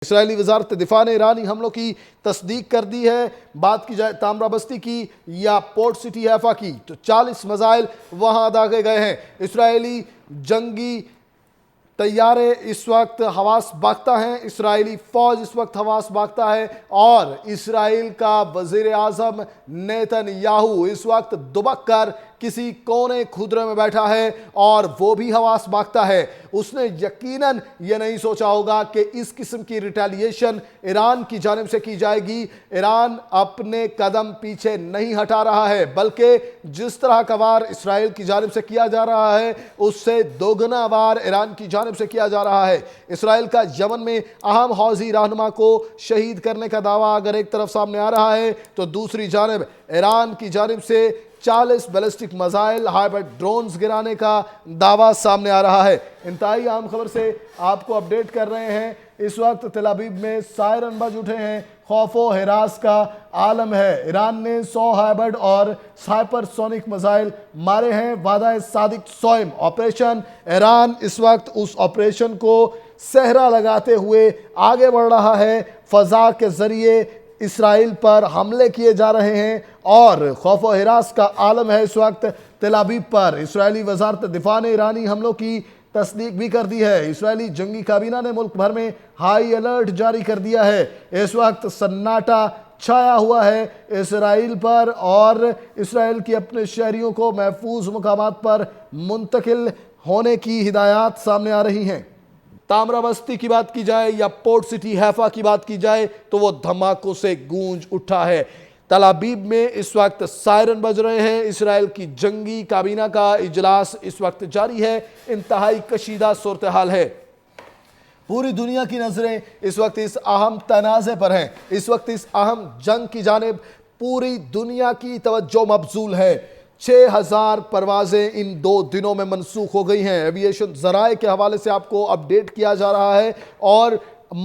اسرائیلی وزارت دفاع نے ایرانی حملوں کی تصدیق کر دی ہے۔ بات کی جائے تامرا بستی کی یا پورٹ سٹی حیفا کی تو 40 میزائل وہاں داغے گئے ہیں۔ اسرائیلی جنگی طیارے اس وقت حواس باختہ ہیں، اسرائیلی فوج اس وقت حواس باختہ ہے، اور اسرائیل کا وزیر اعظم نیتن یاہو اس وقت دبک کر کسی کونے کھدرے میں بیٹھا ہے اور وہ بھی حواس باختہ ہے۔ اس نے یقیناً یہ نہیں سوچا ہوگا کہ اس قسم کی ریٹیلیشن ایران کی جانب سے کی جائے گی۔ ایران اپنے قدم پیچھے نہیں ہٹا رہا ہے، بلکہ جس طرح کا وار اسرائیل کی جانب سے کیا جا رہا ہے اس سے دوگنا وار ایران کی جانب سے کیا جا رہا ہے۔ اسرائیل کا یمن میں اہم حوثی رہنما کو شہید کرنے کا دعویٰ اگر ایک طرف سامنے آ رہا ہے تو دوسری جانب ایران کی جانب سے 40 بیلسٹک میزائل ہائبرڈ ڈرونز گرانے کا دعویٰ سامنے آ رہا ہے۔ انتہائی اہم خبر سے آپ کو اپڈیٹ کر رہے ہیں۔ اس وقت تل ابیب میں سائرن بج اٹھے ہیں، خوف و ہراس کا عالم ہے۔ ایران نے 100 ہائبرڈ اور ہائپر سونک میزائل مارے ہیں۔ وعدہ صادق سوئم آپریشن، ایران اس وقت اس آپریشن کو صحرا لگاتے ہوئے آگے بڑھ رہا ہے۔ فضا کے ذریعے اسرائیل پر حملے کیے جا رہے ہیں اور خوف و ہراس کا عالم ہے اس وقت تل ابیب پر۔ اسرائیلی وزارت دفاع نے ایرانی حملوں کی تصدیق بھی کر دی ہے۔ اسرائیلی جنگی کابینہ نے ملک بھر میں ہائی الرٹ جاری کر دیا ہے۔ اس وقت سناٹا چھایا ہوا ہے اسرائیل پر اور اسرائیل کی اپنے شہریوں کو محفوظ مقامات پر منتقل ہونے کی ہدایات سامنے آ رہی ہیں۔ تامرا بستی کی بات کی جائے یا پورٹ سٹی حیفا کی بات کی جائے تو وہ دھماکوں سے گونج اٹھا ہے۔ تل ابیب میں اس وقت سائرن بج رہے ہیں۔ اسرائیل کی جنگی کابینہ کا اجلاس اس وقت جاری ہے۔ انتہائی کشیدہ صورتحال ہے۔ پوری دنیا کی نظریں اس وقت اس اہم تنازع پر ہیں، اس وقت اس اہم جنگ کی جانب پوری دنیا کی توجہ مبذول ہے۔ 6000 پروازیں ان 2 دنوں میں منسوخ ہو گئی ہیں۔ ایوییشن ذرائع کے حوالے سے آپ کو اپڈیٹ کیا جا رہا ہے اور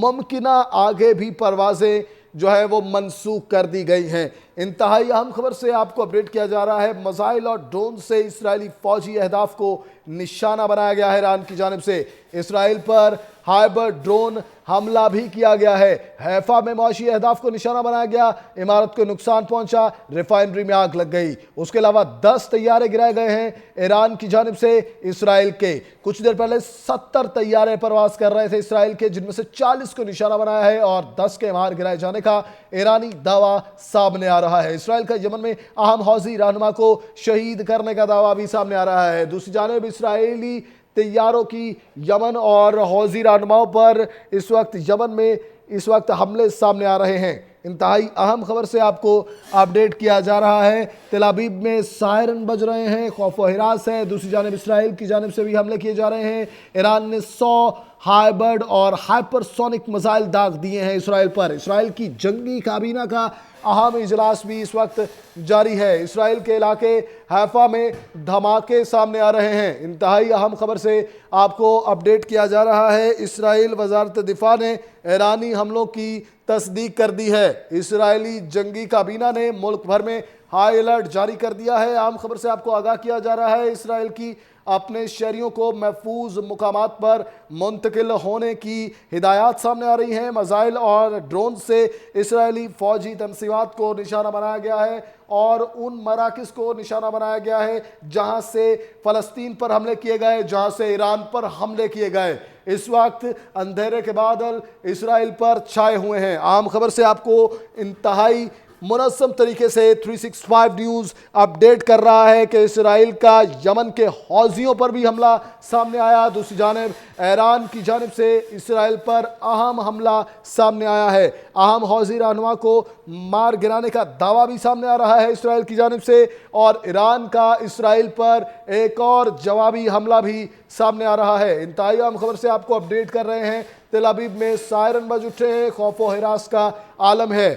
ممکنہ آگے بھی پروازیں جو ہے وہ منسوخ کر دی گئی ہیں۔ انتہائی اہم خبر سے آپ کو اپڈیٹ کیا جا رہا ہے، میزائل اور ڈرون سے اسرائیلی فوجی اہداف کو نشانہ بنایا گیا ہے۔ ایران کی جانب سے اسرائیل پر ہائبرڈ ڈرون حملہ بھی کیا گیا ہے۔ حیفا میں معاشی اہداف کو نشانہ بنایا گیا، عمارت کو نقصان پہنچا، ریفائنری میں آگ لگ گئی۔ اس کے علاوہ 10 طیارے گرائے گئے ہیں ایران کی جانب سے اسرائیل کے۔ کچھ دیر پہلے 70 طیارے پرواز کر رہے تھے اسرائیل کے، جن میں سے 40 کو نشانہ بنایا ہے اور 10 کے وہاں گرائے جانے کا ایرانی دعویٰ سامنے آ رہا ہے۔ اسرائیل کا یمن میں اہم حوثی رہنما کو شہید کرنے کا دعویٰ بھی سامنے آ رہا ہے۔ دوسری جانب اسرائیلی طیاروں کی یمن اور حوثی رہنماؤں پر اس وقت یمن میں اس وقت حملے سامنے آ رہے ہیں۔ انتہائی اہم خبر سے آپ کو اپڈیٹ کیا جا رہا ہے۔ تل ابیب میں سائرن بج رہے ہیں، خوف و ہراس ہے۔ دوسری جانب اسرائیل کی جانب سے بھی حملے کیے جا رہے ہیں۔ ایران نے 100 ہائبرڈ اور ہائپر سونک میزائل داغ دیے ہیں اسرائیل پر۔ اسرائیل کی جنگی کابینہ کا اہم اجلاس بھی اس وقت جاری ہے۔ اسرائیل کے علاقے حیفا میں دھماکے سامنے آ رہے ہیں۔ انتہائی اہم خبر سے آپ کو اپڈیٹ کیا جا رہا ہے، اسرائیل وزارت دفاع نے ایرانی حملوں کی تصدیق کر دی ہے۔ اسرائیلی جنگی کابینہ نے ملک بھر میں ہائی الرٹ جاری کر دیا ہے۔ اہم خبر سے آپ کو آگاہ کیا جا رہا ہے، اسرائیل کی اپنے شہریوں کو محفوظ مقامات پر منتقل ہونے کی ہدایات سامنے آ رہی ہیں۔ میزائل اور ڈرون سے اسرائیلی فوجی تنصیبات کو نشانہ بنایا گیا ہے اور ان مراکز کو نشانہ بنایا گیا ہے جہاں سے فلسطین پر حملے کیے گئے، جہاں سے ایران پر حملے کیے گئے۔ اس وقت اندھیرے کے بادل اسرائیل پر چھائے ہوئے ہیں۔ عام خبر سے آپ کو انتہائی منظم طریقے سے 365 نیوز اپڈیٹ کر رہا ہے کہ اسرائیل کا یمن کے حوثیوں پر بھی حملہ سامنے آیا۔ دوسری جانب ایران کی جانب سے اسرائیل پر اہم حملہ سامنے آیا ہے۔ اہم حوثی رہنما کو مار گرانے کا دعویٰ بھی سامنے آ رہا ہے اسرائیل کی جانب سے، اور ایران کا اسرائیل پر ایک اور جوابی حملہ بھی سامنے آ رہا ہے۔ انتہائی اہم خبر سے آپ کو اپڈیٹ کر رہے ہیں، تل ابیب میں سائرن بج اٹھے ہیں، خوف و ہراس کا عالم ہے۔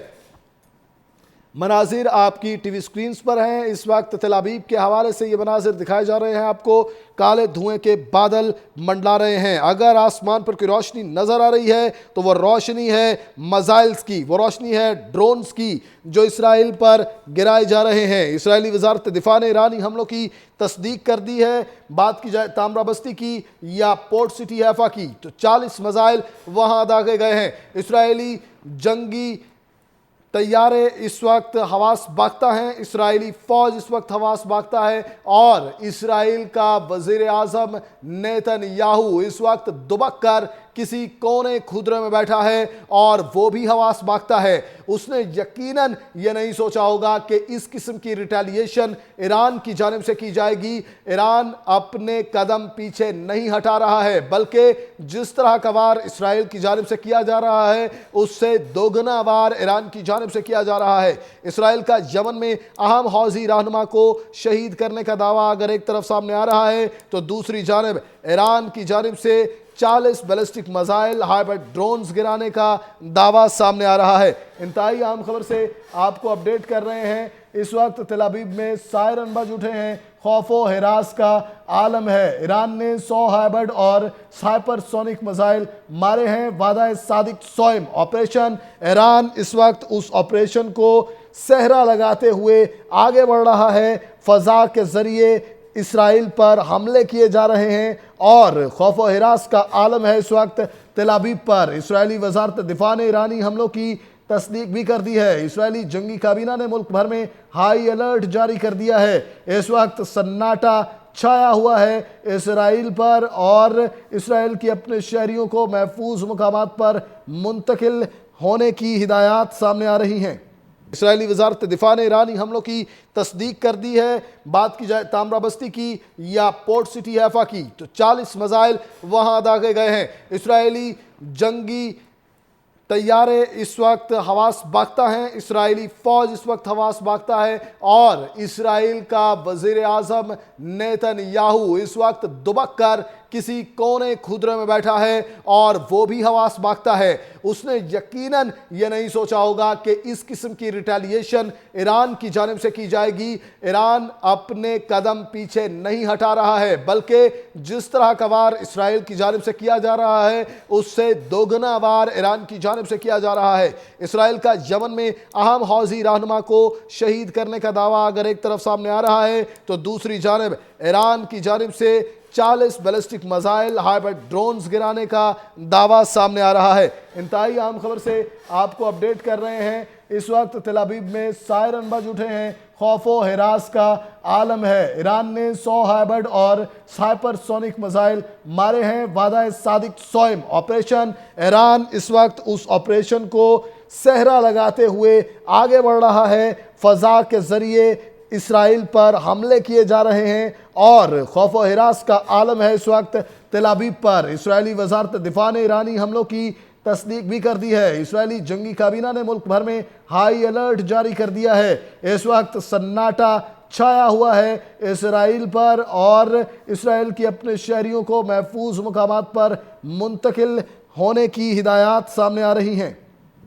مناظر آپ کی ٹی وی سکرینز پر ہیں. اس وقت تل ابیب کے حوالے سے یہ مناظر دکھائے جا رہے ہیں. آپ کو کالے دھوئیں کے بادل منڈلا رہے ہیں. اگر آسمان پر کوئی روشنی نظر آ رہی ہے تو وہ روشنی ہے میزائلز کی, وہ روشنی ہے ڈرونز کی جو اسرائیل پر گرائے جا رہے ہیں. اسرائیلی وزارت دفاع نے ایرانی حملوں کی تصدیق کر دی ہے. بات کی جائے تامرا بستی کی یا پورٹ سٹی حیفا کی تو 40 میزائل وہاں داغے گئے ہیں. اسرائیلی جنگی طیارے اس وقت حواس باختہ ہیں, اسرائیلی فوج اس وقت حواس باختہ ہے, اور اسرائیل کا وزیر اعظم نیتن یاہو اس وقت دبک کر کسی کونے کھدرے میں بیٹھا ہے اور وہ بھی حواس باختہ ہے. اس نے یقیناً یہ نہیں سوچا ہوگا کہ اس قسم کی ریٹیلیشن ایران کی جانب سے کی جائے گی. ایران اپنے قدم پیچھے نہیں ہٹا رہا ہے, بلکہ جس طرح کا وار اسرائیل کی جانب سے کیا جا رہا ہے اس سے دوگنا وار ایران کی جانب سے کیا جا رہا ہے. اسرائیل کا یمن میں اہم حوثی رہنما کو شہید کرنے کا دعویٰ اگر ایک طرف سامنے آ رہا ہے تو دوسری جانب ایران کی جانب سے 40 بیلسٹک میزائل ہائبرڈ ڈرونز گرانے کا دعویٰ سامنے آ رہا ہے. انتہائی اہم خبر سے آپ کو اپڈیٹ کر رہے ہیں. اس وقت تل ابیب میں سائرن بج اٹھے ہیں, خوف و ہراس کا عالم ہے. ایران نے 100 ہائبرڈ اور ہائپر سونک میزائل مارے ہیں. وعدہ صادق سوئم آپریشن, ایران اس وقت اس آپریشن کو صحرا لگاتے ہوئے آگے بڑھ رہا ہے. فضا کے ذریعے اسرائیل پر حملے کیے جا رہے ہیں اور خوف و ہراس کا عالم ہے اس وقت تل ابیب پر. اسرائیلی وزارت دفاع نے ایرانی حملوں کی تصدیق بھی کر دی ہے. اسرائیلی جنگی کابینہ نے ملک بھر میں ہائی الرٹ جاری کر دیا ہے. اس وقت سناٹا چھایا ہوا ہے اسرائیل پر اور اسرائیل کی اپنے شہریوں کو محفوظ مقامات پر منتقل ہونے کی ہدایات سامنے آ رہی ہیں. اسرائیلی وزارت دفاع نے ایرانی حملوں کی تصدیق کر دی ہے. بات کی جائے تامرا بستی کی یا پورٹ سٹی حیفا کی تو 40 میزائل وہاں داغے گئے ہیں. اسرائیلی جنگی طیارے اس وقت حواس باختہ ہیں, اسرائیلی فوج اس وقت حواس باختہ ہے, اور اسرائیل کا وزیر اعظم نیتن یاہو اس وقت دبک کر کسی کونے کھدرے میں بیٹھا ہے اور وہ بھی حواس باختہ ہے. اس نے یقیناً یہ نہیں سوچا ہوگا کہ اس قسم کی ریٹیلیشن ایران کی جانب سے کی جائے گی. ایران اپنے قدم پیچھے نہیں ہٹا رہا ہے, بلکہ جس طرح کا وار اسرائیل کی جانب سے کیا جا رہا ہے اس سے دوگنا وار ایران کی جانب سے کیا جا رہا ہے. اسرائیل کا یمن میں اہم حوثی رہنما کو شہید کرنے کا دعویٰ اگر ایک طرف سامنے آ رہا ہے تو دوسری جانب ایران کی جانب سے 40 بیلسٹک میزائل ہائبرڈ ڈرونز گرانے کا دعویٰ سامنے آ رہا ہے. انتہائی اہم خبر سے آپ کو اپڈیٹ کر رہے ہیں. اس وقت تل ابیب میں سائرن بج اٹھے ہیں, خوف و ہراس کا عالم ہے. ایران نے 100 ہائبرڈ اور ہائپر سونک میزائل مارے ہیں. وعدہ صادق سوئم آپریشن, ایران اس وقت اس آپریشن کو صحرا لگاتے ہوئے آگے بڑھ رہا ہے. فضا کے ذریعے اسرائیل پر حملے کیے جا رہے ہیں اور خوف و ہراس کا عالم ہے اس وقت تل ابیب پر. اسرائیلی وزارت دفاع نے ایرانی حملوں کی تصدیق بھی کر دی ہے. اسرائیلی جنگی کابینہ نے ملک بھر میں ہائی الرٹ جاری کر دیا ہے. اس وقت سناٹا چھایا ہوا ہے اسرائیل پر اور اسرائیل کی اپنے شہریوں کو محفوظ مقامات پر منتقل ہونے کی ہدایات سامنے آ رہی ہیں.